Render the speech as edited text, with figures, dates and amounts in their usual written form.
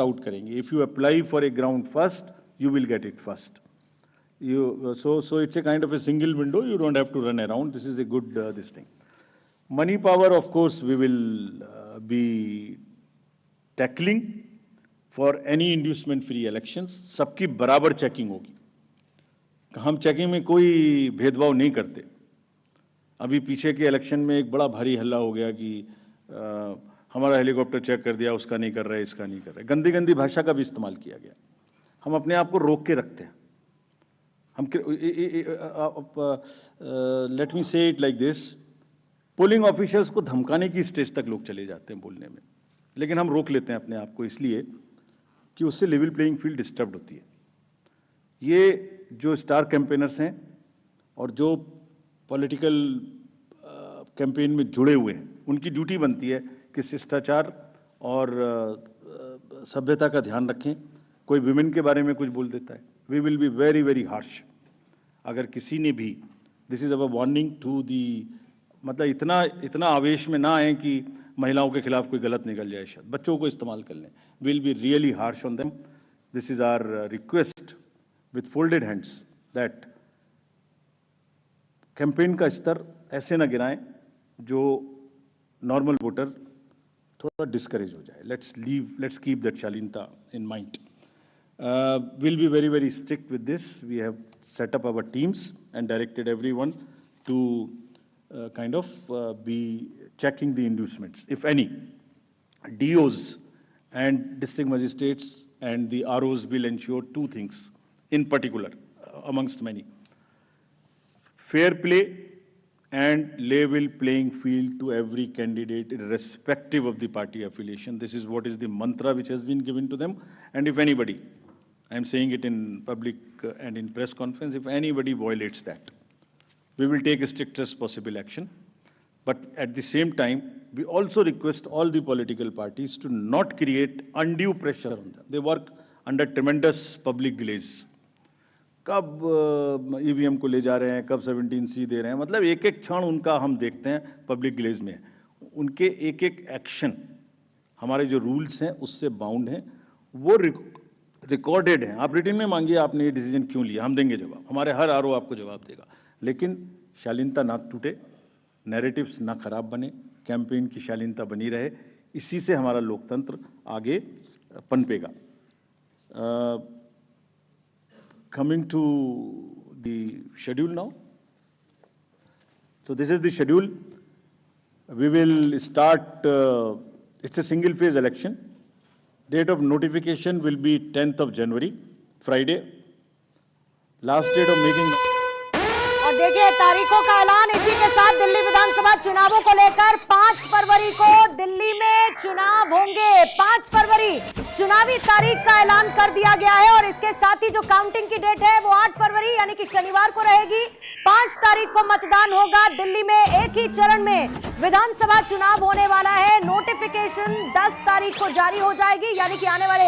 First out करेंगे. If you apply for a ground first, you will get it first. So it's a kind of a single window. You don't have to run around. This is a good this thing. Money power, of course, we will be tackling for any inducement-free elections. सबकी बराबर checking होगी. हम checking में कोई भेदभाव नहीं करते. अभी पीछे के इलेक्शन में एक बड़ा भारी हल्ला हो गया कि हमारा हेलीकॉप्टर चेक कर दिया, उसका नहीं कर रहा है, इसका नहीं कर रहा है. गंदी गंदी भाषा का भी इस्तेमाल किया गया. हम अपने आप को रोक के रखते हैं. हम लेट मी से it like this, polling officers को धमकाने की स्टेज तक लोग चले जाते हैं बोलने में, लेकिन हम रोक लेते हैं अपने आप को इसलिए कि उससे लेवल प्लेइंग फील्ड डिस्टर्ब होती है. ये जो स्टार कैंपेनर्स हैं और जो पॉलिटिकल कैंपेन में जुड़े हुए हैं, उनकी ड्यूटी बनती है कि शिष्टाचार और सभ्यता का ध्यान रखें. कोई विमेन के बारे में कुछ बोल देता है, we will be very very harsh. अगर किसी ने भी, this is our warning to दी, मतलब इतना आवेश में ना आए कि महिलाओं के खिलाफ कोई गलत निकल जाए, शायद बच्चों को इस्तेमाल कर लें. Will be really harsh on them. This is our request with folded hands that campaign का स्तर ऐसे ना गिराएं जो नॉर्मल वोटर थोड़ा डिस्करेज हो जाए. लेट्स कीप दैट शालीनता in mind. We'll be very, very strict with this. We have set up our teams and directed everyone to kind of be checking the inducements, if any. DOs and district magistrates and the ROs will ensure two things in particular, amongst many. Fair play and level playing field to every candidate irrespective of the party affiliation. This is what is the mantra which has been given to them. And if anybody, I am saying it in public and in press conference, if anybody violates that, we will take strictest possible action. But at the same time, we also request all the political parties to not create undue pressure on them. They work under tremendous public delays. कब EVM को ले जा रहे हैं, कब 17C दे रहे हैं, मतलब एक एक क्षण उनका हम देखते हैं पब्लिक डिलेज में. उनके एक एक एक्शन हमारे जो रूल्स हैं उससे बाउंड हैं, वो रिकॉर्डेड हैं. आप रिटन में मांगिए आपने ये डिसीजन क्यों लिया, हम देंगे जवाब. हमारे हर आरओ आपको जवाब देगा. लेकिन शालीनता ना टूटे, नैरेटिव्स ना खराब बने, कैंपेन की शालीनता बनी रहे. इसी से हमारा लोकतंत्र आगे पनपेगा. Coming to the schedule now. So this is the schedule. We will start, it's a single phase election. Date of notification will be 10th of January, Friday. Last date of making. और देखिए तारीखों का ऐलान इसी के साथ दिल्ली विधानसभा चुनावों को लेकर 5 फरवरी को दिल्ली में चुनाव होंगे. 5 फरवरी चुनावी तारीख का ऐलान कर दिया गया है और इसके साथ ही जो काउंटिंग की डेट है वो 8 फरवरी यानी कि शनिवार को रहेगी. 5 तारीख को मतदान होगा दिल्ली में. एक ही चरण में विधानसभा चुनाव होने वाला है. नोटिफिकेशन 10 तारीख को जारी हो जाएगी, यानी कि आने वाले